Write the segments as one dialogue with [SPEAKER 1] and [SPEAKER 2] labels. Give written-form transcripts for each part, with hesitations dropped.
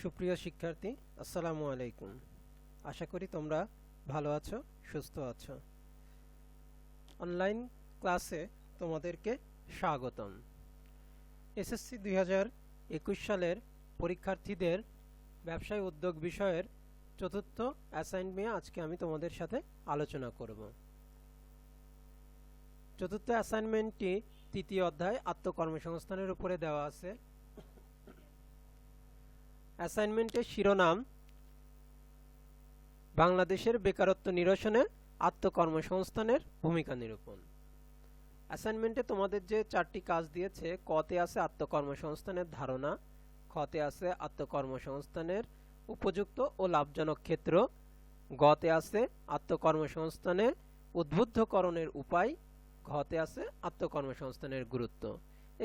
[SPEAKER 1] সুপ্রিয় শিক্ষার্থী, আসসালামু আলাইকুম। আশা করি তোমরা ভালো আছো, সুস্থ আছো। অনলাইন ক্লাসে তোমাদেরকে স্বাগতম। এসএসসি 2021 সালের পরীক্ষার্থীদের ব্যবসায় উদ্যোগ বিষয়ের চতুর্থ অ্যাসাইনমেন্ট নিয়ে আজকে আমি তোমাদের সাথে আলোচনা করব। চতুর্থ অ্যাসাইনমেন্টটি তৃতীয় অধ্যায় আত্মকর্মসংস্থানের উপরে দেওয়া আছে। অ্যাসাইনমেন্টের শিরোনাম বাংলাদেশের বেকারত্ব নিরসনে আত্মকর্মসংস্থানের ভূমিকা নিরূপণ। অ্যাসাইনমেন্টে তোমাদের যে চারটি কাজ দিয়েছে, কতে আছে আত্মকর্মসংস্থানের ধারণা, খতে আছে আত্মকর্মসংস্থানের উপযুক্ত ও লাভজনক ক্ষেত্র, গতে আছে আত্মকর্মসংস্থানের উদ্বুদ্ধকরণের উপায়, ঘতে আছে আত্মকর্মসংস্থানের গুরুত্ব।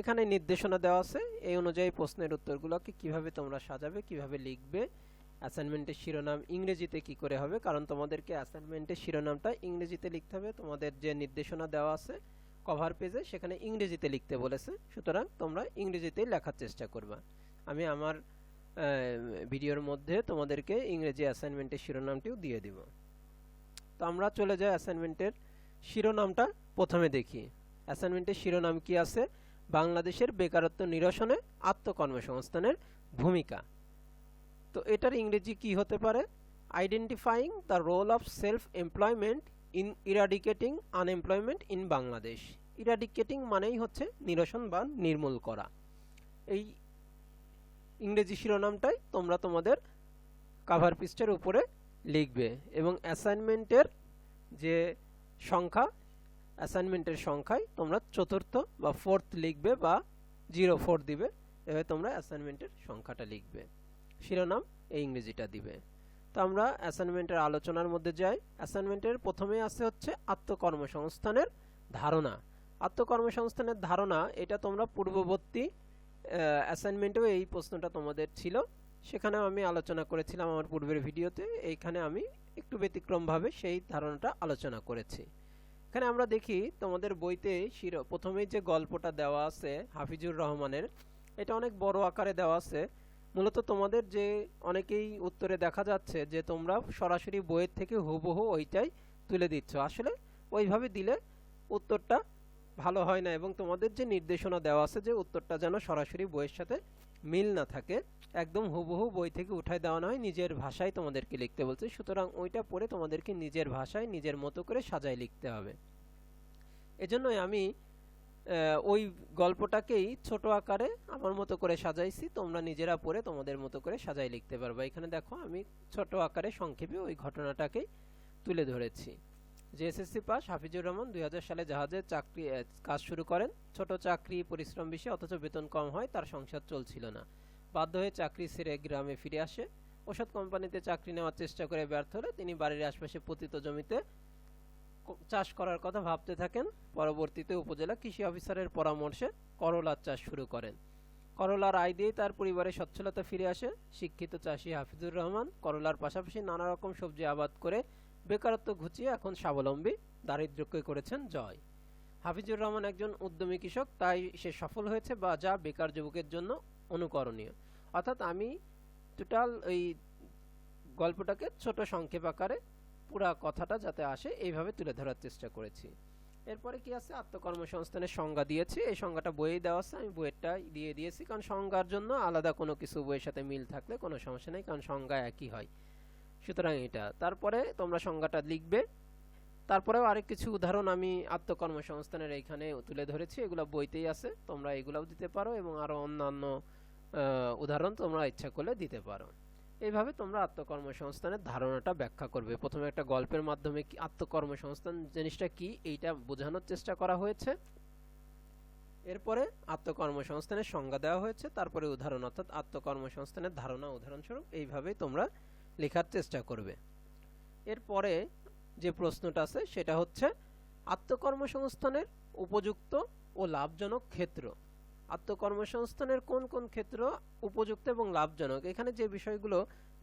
[SPEAKER 1] এখানে নির্দেশনা দেওয়া আছে, এই অনুযায়ী প্রশ্নের উত্তরগুলোকে কিভাবে তোমরা সাজাবে, কিভাবে লিখবে। অ্যাসাইনমেন্টের শিরোনাম ইংরেজিতে কি করে হবে, কারণ তোমাদেরকে অ্যাসাইনমেন্টের শিরোনামটা ইংরেজিতে লিখতে হবে। তোমাদের যে নির্দেশনা দেওয়া আছে কভার পেজে, সেখানে ইংরেজিতে লিখতে বলেছে, সুতরাং তোমরা ইংরেজিতেই লেখার চেষ্টা করবা। আমি আমার ভিডিওর মধ্যে তোমাদেরকে ইংরেজি অ্যাসাইনমেন্টের শিরোনামটিও দিয়ে দিব। তো আমরা চলে যাই অ্যাসাইনমেন্টের শিরোনামটা প্রথমে দেখি। অ্যাসাইনমেন্টের শিরোনাম কি আছে? বাংলাদেশের বেকারত্ব নিরসনে আত্মকর্মসংস্থানের ভূমিকা। তো এটার ইংরেজি কি হতে পারে? Identifying the role of self employment in eradicating unemployment in Bangladesh. Eradicating মানেই হচ্ছে নিরসন বা নির্মূল করা। এই ইংরেজি শিরোনামটাই তোমরা তোমাদের কাভার পৃষ্ঠার উপরে লিখবে এবং অ্যাসাইনমেন্টের যে সংখ্যা, অ্যাসাইনমেন্টের সংখ্যায় তোমরা চতুর্থ বা ফোর্থ লিখবে বা 04 দিবে। এভাবে তোমরা অ্যাসাইনমেন্টের সংখ্যাটা লিখবে, শিরোনাম এই ইংরেজিটা দিবে। তো আমরা অ্যাসাইনমেন্টের আলোচনার মধ্যে যাই। অ্যাসাইনমেন্টের প্রথমে আছে হচ্ছে আত্মকর্মসংস্থানের ধারণা। আত্মকর্মসংস্থানের ধারণা, এটা তোমরা পূর্ববর্তী অ্যাসাইনমেন্টেও এই প্রশ্নটা তোমাদের ছিল, সেখানেও আমি আলোচনা করেছিলাম আমার পূর্বের ভিডিওতে। এইখানে আমি একটু ব্যতিক্রমভাবে সেই ধারণাটা আলোচনা করেছি। এখানে আমরা দেখি তোমাদের বইতে প্রথমেই যে গল্পটা দেওয়া আছে হাফিজুর রহমানের, এটা অনেক বড় আকারে দেওয়া আছে। মূলত তোমাদের যে অনেকেই উত্তরে দেখা যাচ্ছে যে তোমরা সরাসরি বইয়ের থেকে হুবহু ওইটাই তুলে দিচ্ছ। আসলে ওইভাবে দিলে উত্তরটা ভালো হয় না, এবং তোমাদের যে নির্দেশনা দেওয়া আছে যে উত্তরটা যেন সরাসরি বইয়ের সাথে মিল না থাকে, একদম হুবহু বই থেকে উঠায় দেওয়া নয়, নিজের ভাষায় তোমাদেরকে লিখতে বলছে। সুতরাং ওইটা পড়ে তোমাদেরকে নিজের ভাষায় নিজের মতো করে সাজায় লিখতে হবে। এজন্যই আমি ওই গল্পটাকেই ছোট আকারে আমার মতো করে সাজাইছি, তোমরা নিজেরা পড়ে তোমাদের মতো করে সাজাই লিখতে পারবা। এখানে দেখো আমি ছোট আকারে সংক্ষেপে ওই ঘটনাটাকেই তুলে ধরেছি। যে এসএসসি পাস হাফিজুর রহমান 2000 সালে জাহাজে চাকরি কাজ শুরু করেন। ছোট চাকরি, পরিশ্রম বেশি, অথচ বেতন কম হয়, তার সংসার চলছিল না। বাধ্য হয়ে চাকরি ছেড়ে গ্রামে ফিরে আসে। ওষুধ কোম্পানিতে চাকরি নেওয়ার চেষ্টা করে ব্যর্থ হলে তিনি বাড়ির আশপাশে পতিত জমিতে চাষ করার কথা ভাবতে থাকেন। পরবর্তীতে উপজেলা কৃষি অফিসারের পরামর্শে করলার চাষ শুরু করেন। করলার আয় দিয়ে তার পরিবারের সচ্ছলতা ফিরে আসে। শিক্ষিত চাষি হাফিজুর রহমান করলার পাশাপাশি নানা রকম সবজি আবাদ করে বেকারত্ব ঘুচিয়ে এখন স্বাবলম্বী, দারিদ্র্যকে করেছেন জয়। হাফিজুর রহমান একজন উদ্যমী কৃষক, তাই সে সফল হয়েছে, বা যা বেকার যুবকের জন্য অনুকরণীয়। অর্থাৎ আমি টোটাল এই গল্পটাকে ছোট সংক্ষেপ আকারে পুরা কথাটা যাতে আসে এইভাবে তুলে ধরার চেষ্টা করেছি। এরপরে কি আছে? আত্মকর্মসংস্থানের সংজ্ঞা দিয়েছি। এই সংজ্ঞাটা বইয়ে দেওয়া আছে, আমি বইয়েরটাই দিয়ে দিয়েছি, কারণ সংজ্ঞার জন্য আলাদা কোনো কিছু বইয়ের সাথে মিল থাকলে কোনো সমস্যা নেই, কারণ সংজ্ঞা একই হয়। সুতরাং এটা তারপরে তোমরা সংজ্ঞাটা লিখবে। তারপরেও আরেক কিছু উদাহরণ আমি আত্মকর্মসংস্থানের এইখানে তুলে ধরেছি, এগুলো বইতেই আছে, তোমরা এগুলাও দিতে পারো এবং আরো অন্যান্য উদাহরণ তোমরা ইচ্ছা করলে দিতে পারো। এইভাবে তোমরা আত্মকর্মসংস্থানের ধারণাটা ব্যাখ্যা করবে। প্রথমে একটা গল্পের মাধ্যমে কি আত্মকর্মসংস্থান জিনিসটা কি এইটা বোঝানোর চেষ্টা করা হয়েছে। এরপরে আত্মকর্মসংস্থানের সংজ্ঞা দেওয়া হয়েছে, তারপরে উদাহরণ, অর্থাৎ আত্মকর্মসংস্থানের ধারণা, উদাহরণস্বরূপ এইভাবেই তোমরা লেখার চেষ্টা করবে। এরপরে যে প্রশ্নটা আছে সেটা হচ্ছে আত্মকর্মসংস্থানের উপযুক্ত ও লাভজনক ক্ষেত্র। আত্মকর্মসংস্থানের কোন কোন ক্ষেত্র উপযুক্ত এবং লাভজনক, এখানে যে বিষয়গুলো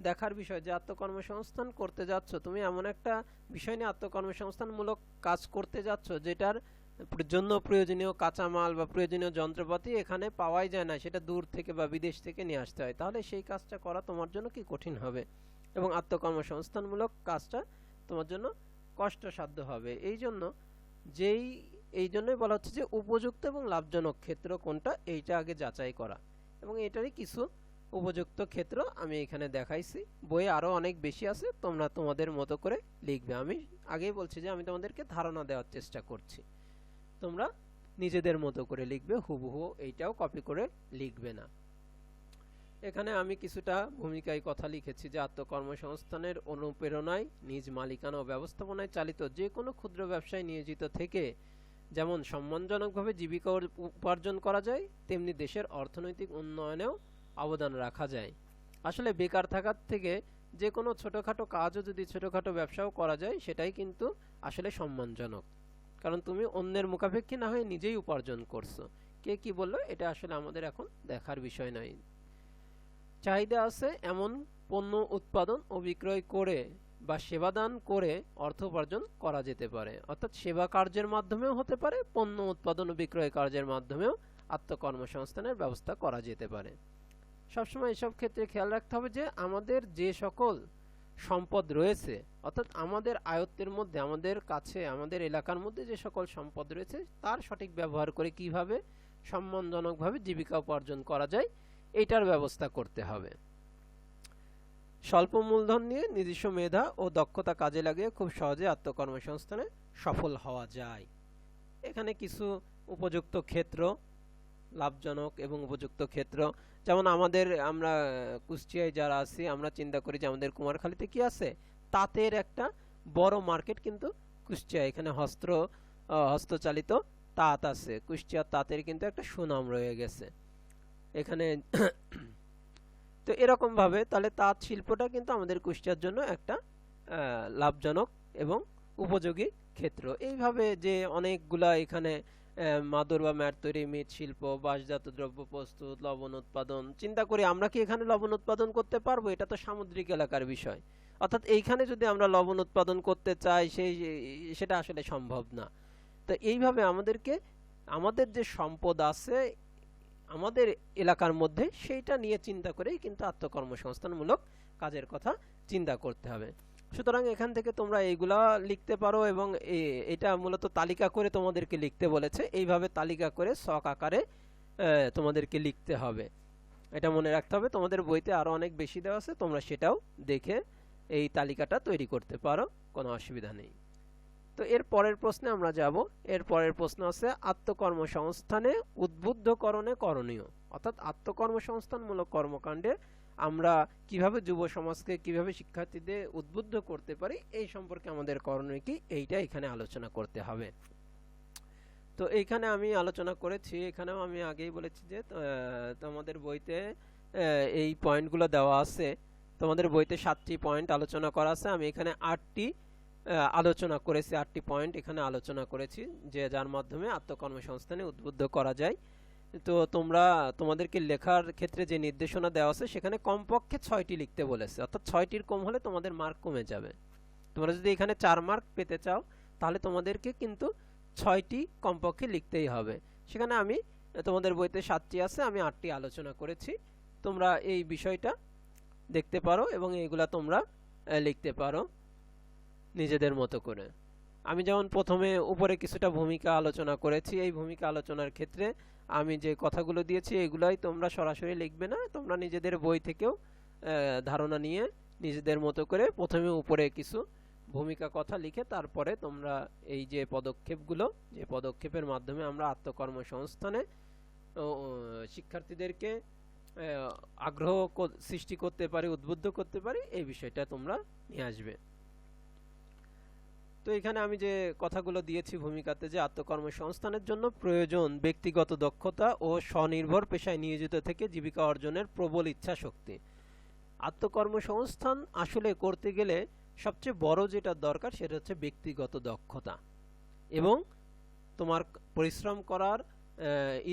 [SPEAKER 1] দেখার বিষয়, যে আত্মকর্মসংস্থান করতে যাচ্ছ তুমি, এমন একটা বিষয় নিয়ে আত্মকর্মসংস্থানমূলক কাজ করতে যাচ্ছ যেটার জন্য প্রয়োজনীয় কাঁচামাল বা প্রয়োজনীয় যন্ত্রপাতি এখানে পাওয়াই যায় না, সেটা দূর থেকে বা বিদেশ থেকে নিয়ে আসতে হয়, তাহলে সেই কাজটা করা তোমার জন্য কি কঠিন হবে এবং আত্মকর্মসংস্থানমূলক কাজটা তোমার জন্য কষ্টসাধ্য হবে। এই জন্যই বলা হচ্ছে যে উপযুক্ত এবং লাভজনক ক্ষেত্র কোনটা এইটা আগে যাচাই করা, এবং এটারই কিছু উপযুক্ত ক্ষেত্র আমি এখানে দেখাইছি। বইয়ে আরো অনেক বেশি আছে, তোমরা তোমাদের মতো করে লিখবে। আমি আগেই বলছি যে আমি তোমাদেরকে ধারণা দেওয়ার চেষ্টা করছি, তোমরা নিজেদের মতো করে লিখবে, হুবহু এইটাও কপি করে লিখবে না। এখানে আমি কিছুটা ভূমিকায় কথা লিখেছি যে আত্মকর্মসংস্থানের অনুপ্রেরণায় নিজ মালিকানা ও ব্যবস্থাপনায় চালিত যে কোনো ক্ষুদ্র ব্যবসায় নিয়োজিত থেকে যেমন সম্মানজনকভাবে জীবিকা উপার্জন করা যায়, তেমনি দেশের অর্থনৈতিক উন্নয়নেও অবদান রাখা যায়। আসলে বেকার থাকার থেকে যে কোনো ছোটখাটো কাজও যদি ছোটখাটো ব্যবসাও করা যায়, সেটাই কিন্তু আসলে সম্মানজনক, কারণ তুমি অন্যের মুখাপেক্ষী না হয়ে নিজেই উপার্জন করছো। কে কি বললো এটা আসলে আমাদের এখন দেখার বিষয় নয়। চাহিদা আছে এমন পণ্য উৎপাদন ও বিক্রয় করে বা সেবাদান করে অর্থ উপার্জন করা যেতে পারে, অর্থাৎ সেবা কার্যের মাধ্যমেও হতে পারে, পণ্য উৎপাদন ও বিক্রয় কার্যের মাধ্যমেও আত্মকর্মসংস্থানের ব্যবস্থা করা যেতে পারে। সবসময় এসব ক্ষেত্রে খেয়াল রাখতে হবে যে আমাদের যে সকল সম্পদ রয়েছে, অর্থাৎ আমাদের আয়ত্তের মধ্যে, আমাদের কাছে, আমাদের এলাকার মধ্যে যে সকল সম্পদ রয়েছে তার সঠিক ব্যবহার করে কিভাবে সম্মানজনকভাবে জীবিকা উপার্জন করা যায় এটার ব্যবস্থা করতে হবে। স্বল্প মূলধন নিয়ে নিজস্ব মেধা ও দক্ষতা কাজে লাগিয়ে খুব সহজে আত্মকর্মসংস্থানে সফল হওয়া যায়। এখানে কিছু উপযুক্ত ক্ষেত্র, লাভজনক এবং উপযুক্ত ক্ষেত্র, যেমন আমরা কুষ্টিয়ায় যারা আছি আমরা চিন্তা করি যে আমাদের কুমারখালীতে কি আছে, তাঁতের একটা বড় মার্কেট কিন্তু কুষ্টিয়া, এখানে হস্তচালিত তাঁত আছে, কুষ্টিয়ার তাঁতের কিন্তু একটা সুনাম রয়ে গেছে এখানে। তো এরকম ভাবে তাহলে তাঁত শিল্পটা কিন্তু আমাদের কুষ্টিয়ার জন্য একটা লাভজনক এবং উপযোগী ক্ষেত্র। এইভাবে যে অনেকগুলা এখানে মাদুর বা ম্যাট তৈরি, মৃৎশিল্প, বাঁশজাত দ্রব্য প্রস্তুত, লবণ উৎপাদন, চিন্তা করি আমরা কি এখানে লবণ উৎপাদন করতে পারবো? এটা তো সামুদ্রিক এলাকার বিষয়, অর্থাৎ এইখানে যদি আমরা লবণ উৎপাদন করতে চাই সেটা আসলে সম্ভব না। তো এইভাবে আমাদের যে সম্পদ আছে আমাদের এলাকার মধ্যে সেইটা নিয়ে চিন্তা করেই কিন্তু আত্মকর্মসংস্থানমূলক কাজের কথা চিন্তা করতে হবে। সুতরাং এখান থেকে তোমরা এইগুলা লিখতে পারো, এবং এটা মূলত তালিকা করে তোমাদেরকে লিখতে বলেছে, এইভাবে তালিকা করে ছক আকারে তোমাদেরকে লিখতে হবে। এটা মনে রাখতে হবে, তোমাদের বইতে আরো অনেক বেশি দেওয়া আছে, তোমরা সেটাও দেখে এই তালিকাটা তৈরি করতে পারো, কোনো অসুবিধা নেই। তো এর পরের প্রশ্নে আমরা যাব। এর পরের প্রশ্ন আছে আত্মকর্মসংস্থানে উদ্বুদ্ধকরণে করণীয়, অর্থাৎ আত্মকর্মসংস্থানমূলক কর্মকাণ্ডে আমরা কিভাবে যুব সমাজকে, কিভাবে শিক্ষার্থীদের উদ্বুদ্ধ করতে পারি এই সম্পর্কে আমাদের করণীয় কি, এইটা এখানে আলোচনা করতে হবে। তো এইখানে আমি আলোচনা করেছি, এখানেও আমি আগেই বলেছি যে তোমাদের বইতে এই পয়েন্টগুলো দেওয়া আছে। তোমাদের বইতে 7টি পয়েন্ট আলোচনা করা আছে, আমি এখানে 8টি আলোচনা করেছি, 8টি পয়েন্ট এখানে আলোচনা করেছি যে যার মাধ্যমে আত্মকর্মসংস্থানে উদ্বুদ্ধ করা যায়। তো তোমাদেরকে লেখার ক্ষেত্রে যে নির্দেশনা দেওয়া আছে সেখানে কমপক্ষে 6টি লিখতে বলেছে, অর্থাৎ 6টির কম হলে তোমাদের মার্ক কমে যাবে। তোমরা যদি এখানে 4 মার্ক পেতে চাও তাহলে তোমাদেরকে কিন্তু 6টি কমপক্ষে লিখতেই হবে। সেখানে আমি তোমাদের বইতে 7টি আছে, আমি 8টি আলোচনা করেছি। তোমরা এই বিষয়টা দেখতে পারো এবং এইগুলা তোমরা লিখতে পারো নিজেদের মতো করে। আমি যেমন প্রথমে উপরে কিছুটা ভূমিকা আলোচনা করেছি, এই ভূমিকা আলোচনার ক্ষেত্রে আমি যে কথাগুলো দিয়েছি এগুলাই তোমরা সরাসরি লিখবে না, তোমরা নিজেদের বই থেকেও ধারণা নিয়ে নিজেদের মতো করে প্রথমে উপরে কিছু ভূমিকা কথা লিখে তারপরে তোমরা এই যে পদক্ষেপগুলো, যে পদক্ষেপের মাধ্যমে আমরা আত্মকর্মসংস্থানে শিক্ষার্থীদেরকে আগ্রহ সৃষ্টি করতে পারি, উদ্বুদ্ধ করতে পারি, এই বিষয়টা তোমরা নিয়ে আসবে। তো এখানে আমি যে কথাগুলো দিয়েছি ভূমিকাতে, যে আত্মকর্মসংস্থানের জন্য প্রয়োজন ব্যক্তিগত দক্ষতা ও স্বনির্ভর পেশায় নিয়োজিত থেকে জীবিকা অর্জনের প্রবল ইচ্ছা শক্তি। আত্মকর্মসংস্থান আসলে করতে গেলে সবচেয়ে বড় যেটা দরকার সেটা হচ্ছে ব্যক্তিগত দক্ষতা এবং তোমার পরিশ্রম করার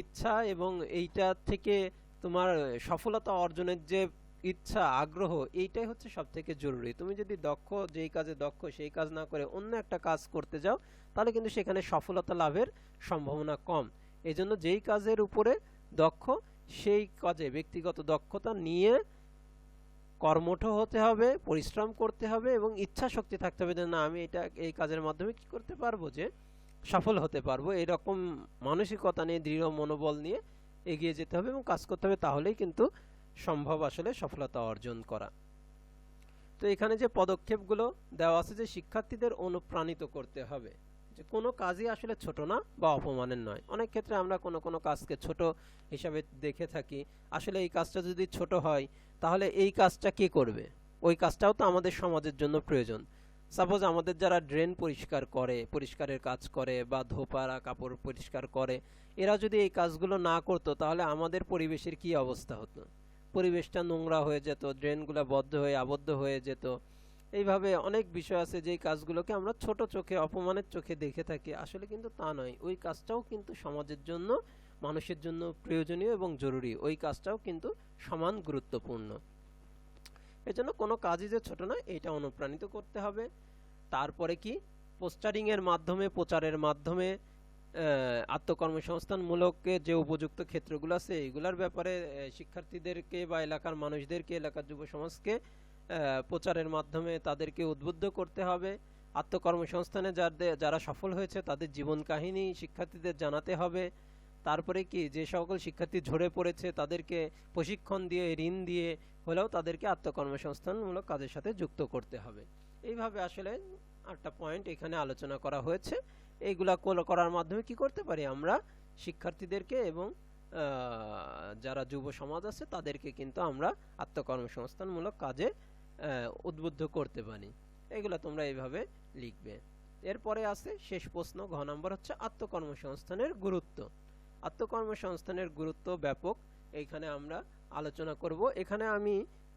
[SPEAKER 1] ইচ্ছা, এবং এইটা থেকে তোমার সফলতা অর্জনের যে ইচ্ছা আগ্রহ এইটাই হচ্ছে সবথেকে জরুরি। তুমি যদি দক্ষ, যেই কাজে দক্ষ সেই কাজ না করে অন্য একটা কাজ করতে যাও, তাহলে কিন্তু সেখানে সফলতা লাভের সম্ভাবনা কম। এজন্য যেই কাজের উপরে দক্ষ সেই কাজে ব্যক্তিগত দক্ষতা নিয়ে কর্মঠ হতে হবে, পরিশ্রম করতে হবে এবং ইচ্ছা শক্তি থাকতে হবে যে না আমি এটা এই কাজের মাধ্যমে কি করতে পারবো, যে সফল হতে পারবো। এরকম মানসিকতা নিয়ে, দৃঢ় মনোবল নিয়ে এগিয়ে যেতে হবে এবং কাজ করতে হবে, তাহলেই কিন্তু সম্ভব আসলে সফলতা অর্জন করা। তো এখানে যে পদক্ষেপগুলো দেওয়া আছে, যে শিক্ষার্থীদের অনুপ্রাণিত করতে হবে, যে কোনো কাজই আসলে ছোট না বা অপমানের নয়। অনেক ক্ষেত্রে আমরা কোনো কাজকে ছোট হিসাবে দেখে থাকি। আসলে এই কাজটা যদি ছোট হয় তাহলে এই কাজটা কে করবে? ওই কাজটাও তো আমাদের সমাজের জন্য প্রয়োজন। সাপোজ আমাদের যারা ড্রেন পরিষ্কার করে, পরিষ্কারের কাজ করে বা ধোপারা কাপড় পরিষ্কার করে, এরা যদি এই কাজগুলো না করতো তাহলে আমাদের পরিবেশের কি অবস্থা হতো? পরিবেশটা নোংরা হয়ে যেত, ড্রেনগুলো বদ্ধ হয়ে আবদ্ধ হয়ে যেত। এইভাবে অনেক বিষয় আছে যেই কাজগুলোকে আমরা ছোট চোখে, অপমানের চোখে দেখে থাকি, আসলে কিন্তু তা নয়। ওই কাজটাও কিন্তু সমাজের জন্য, মানুষের জন্য প্রয়োজনীয় এবং জরুরি। ওই কাজটাও কিন্তু সমান গুরুত্বপূর্ণ। এজন্য কোনো কাজই যে ছোট নয়, এটা অনুপ্রাণিত করতে হবে। তারপরে কি, পোস্টারিং এর মাধ্যমে, প্রচারের মাধ্যমে আত্মকর্মসংস্থানমূলক যে উপযুক্ত ক্ষেত্রগুলো আছে এইগুলোর ব্যাপারে শিক্ষার্থীদেরকে বা এলাকার মানুষদেরকে, এলাকার যুব সমাজকে প্রচারের মাধ্যমে তাদেরকে উদ্বুদ্ধ করতে হবে। আত্মকর্মসংস্থানে যারা সফল হয়েছে তাদের জীবন কাহিনী শিক্ষার্থীদের জানাতে হবে। তারপরে কি, যে সকল শিক্ষার্থী ঝরে পড়েছে তাদেরকে প্রশিক্ষণ দিয়ে, ঋণ দিয়ে হলেও তাদেরকে আত্মকর্মসংস্থানমূলক কাজের সাথে যুক্ত করতে হবে। এইভাবে আসলে 8টা পয়েন্ট এখানে আলোচনা করা হয়েছে। এইগুলা করার মাধ্যমে কি করতে পারি আমরা, শিক্ষার্থীদেরকে এবং যারা যুব সমাজ আছে তাদেরকে কিন্তু আমরা আত্মকর্মসংস্থানমূলক কাজে উদ্বুদ্ধ করতে পারি। এগুলো তোমরা এইভাবে লিখবে। এরপরে আছে শেষ প্রশ্ন, ঘ নম্বর হচ্ছে আত্মকর্মসংস্থানের গুরুত্ব। আত্মকর্মসংস্থানের গুরুত্ব ব্যাপক, এইখানে আমরা আলোচনা করব। এখানে আমি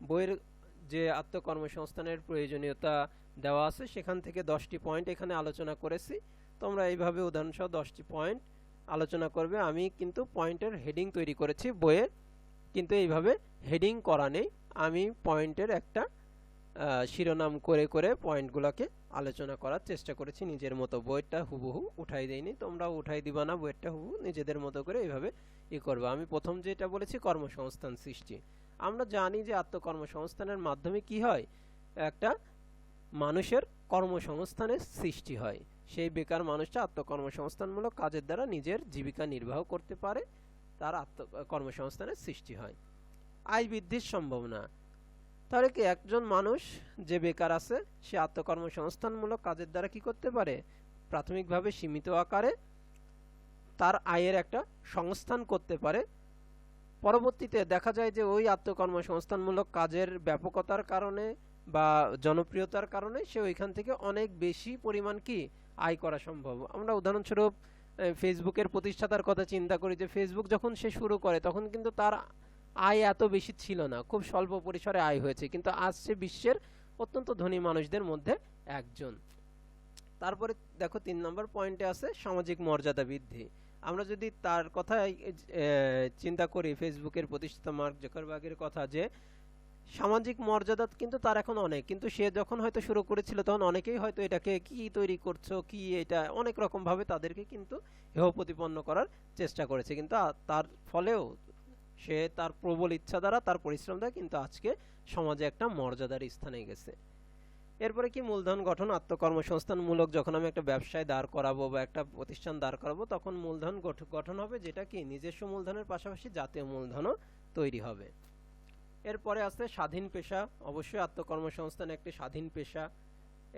[SPEAKER 1] বইয়ের যে আত্মকর্মসংস্থানের প্রয়োজনীয়তা দেওয়া আছে সেখান থেকে 10টি পয়েন্ট এখানে আলোচনা করেছি। তোমরা এইভাবে উদাহরণসহ 10টি পয়েন্ট আলোচনা করবে। আমি কিন্তু পয়েন্টের হেডিং তৈরি করেছি বইয়ে, কিন্তু এইভাবে হেডিং করা নেই। আমি পয়েন্টের একটা শিরোনাম করে করে পয়েন্টগুলোকে আলোচনা করার চেষ্টা করেছি নিজের মতো। বইটা হুবহু উঠাই দেইনি, তোমরাও উঠাই দিবা না। বইটা হুবহু নিজেদের মতো করে এইভাবে করবে। আমি প্রথম যেটা বলেছি, কর্মসংস্থান সৃষ্টি। আমরা জানি যে আত্মকর্মসংস্থানের মাধ্যমে কি হয়, একটা মানুষের কর্মসংস্থানের সৃষ্টি হয়। সেই বেকার মানুষটা আত্মকর্মসংস্থানমূলক কাজের দ্বারা নিজের জীবিকা নির্বাহ করতে পারে, তার আত্মকর্মসংস্থানের সৃষ্টি হয়। আয় বৃদ্ধির সম্ভাবনা, তাহলে কি একজন মানুষ যে বেকার আছে সে আত্মকর্মসংস্থানমূলক কাজের দ্বারা কি করতে পারে, প্রাথমিকভাবে সীমিত আকারে তার আয়ের একটা সংস্থান করতে পারে। পরবর্তীতে দেখা যায় যে ওই আত্মকর্মসংস্থানমূলক কাজের ব্যাপকতার কারণে বা জনপ্রিয়তার কারণে সে ওইখান থেকে অনেক বেশি পরিমাণ কি আয় করা সম্ভব। আমরা উদাহরণস্বরূপ ফেসবুকের প্রতিষ্ঠাতার কথা চিন্তা করি, যে ফেসবুক যখন সে শুরু করে তখন কিন্তু তার আয় এত বেশি ছিল না, খুব স্বল্প পরিসরে আয় হয়েছে, কিন্তু আজ সে বিশ্বের অত্যন্ত ধনী মানুষদের মধ্যে একজন। তারপরে দেখো 3 নম্বর পয়েন্টে আছে সামাজিক মর্যাদা বৃদ্ধি। আমরা যদি তার কথা চিন্তা করি, ফেসবুকের প্রতিষ্ঠাতা মার্ক জাকারবার্গের কথা, যে সামাজিক মর্যাদা কিন্তু তার এখন অনেক, কিন্তু সে যখন হয়তো শুরু করেছিল তখন অনেকেই হয়তো এটাকে কি তৈরি করছো, কি এটা, অনেক রকম ভাবে তাদেরকে কিন্তু হেয় প্রতিপন্ন করার চেষ্টা করেছে। কিন্তু তার ফলেও সে তার প্রবল ইচ্ছা দ্বারা, তার পরিশ্রম দ্বারা কিন্তু আজকে সমাজে একটা মর্যাদার স্থানে গেছে। এরপরে কি, মূলধন গঠন। আত্মকর্মসংস্থানমূলক যখন আমি একটা ব্যবসায় দাঁড় করাবো বা একটা প্রতিষ্ঠান দাঁড় করাবো, তখন মূলধন গঠন হবে, যেটা কি নিজস্ব মূলধনের পাশাপাশি জাতীয় মূলধনও তৈরি হবে। এরপরে আছে স্বাধীন পেশা। অবশ্যই আত্মকর্মসংস্থান একটি স্বাধীন পেশা,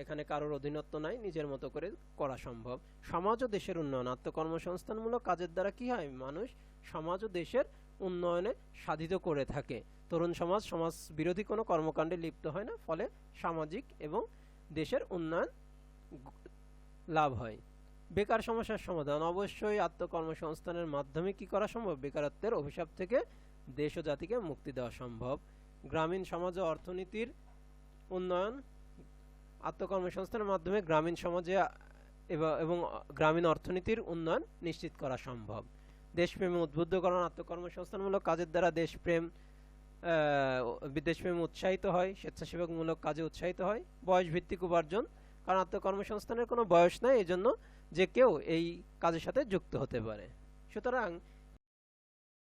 [SPEAKER 1] এখানে কারোর অধীনত্ব নাই, নিজের মতো করে করা সম্ভব। সমাজ ও দেশের উন্নয়ন। আত্মকর্মসংস্থানমূলক কাজের দ্বারা কি হয়, মানুষ সমাজ ও দেশের উন্নয়নে সাধিত করে থাকে। তরুণ সমাজ সমাজ বিরোধী কোনো কর্মকাণ্ডে লিপ্ত হয় না, ফলে সামাজিক এবং দেশের উন্নয়ন লাভ হয়। বেকার সমস্যার সমাধান। অবশ্যই আত্মকর্মসংস্থানের মাধ্যমে কি করা সম্ভব, বেকারত্বের অভিশাপ থেকে দেশ ও জাতিকে মুক্তি দেওয়া সম্ভব। গ্রামীণ সমাজ ও অর্থনীতির উন্নয়ন। আত্মকর্মসংস্থানের মাধ্যমে গ্রামীণ সমাজে এবং গ্রামীণ অর্থনীতির উন্নয়ন নিশ্চিত করা সম্ভব। দেশপ্রেমে উদ্বুদ্ধকরণ। আত্মকর্মসংস্থানমূলক কাজের দ্বারা দেশপ্রেম বিদেশপ্রেম উৎসাহিত হয়, স্বেচ্ছাসেবকমূলক কাজে উৎসাহিত হয়, বয়স ভিত্তিক উপার্জন, কারণ আত্মকর্মসংস্থানের কোনো বয়স নাই, এই জন্য যে কেউ এই কাজের সাথে যুক্ত হতে পারে। সুতরাং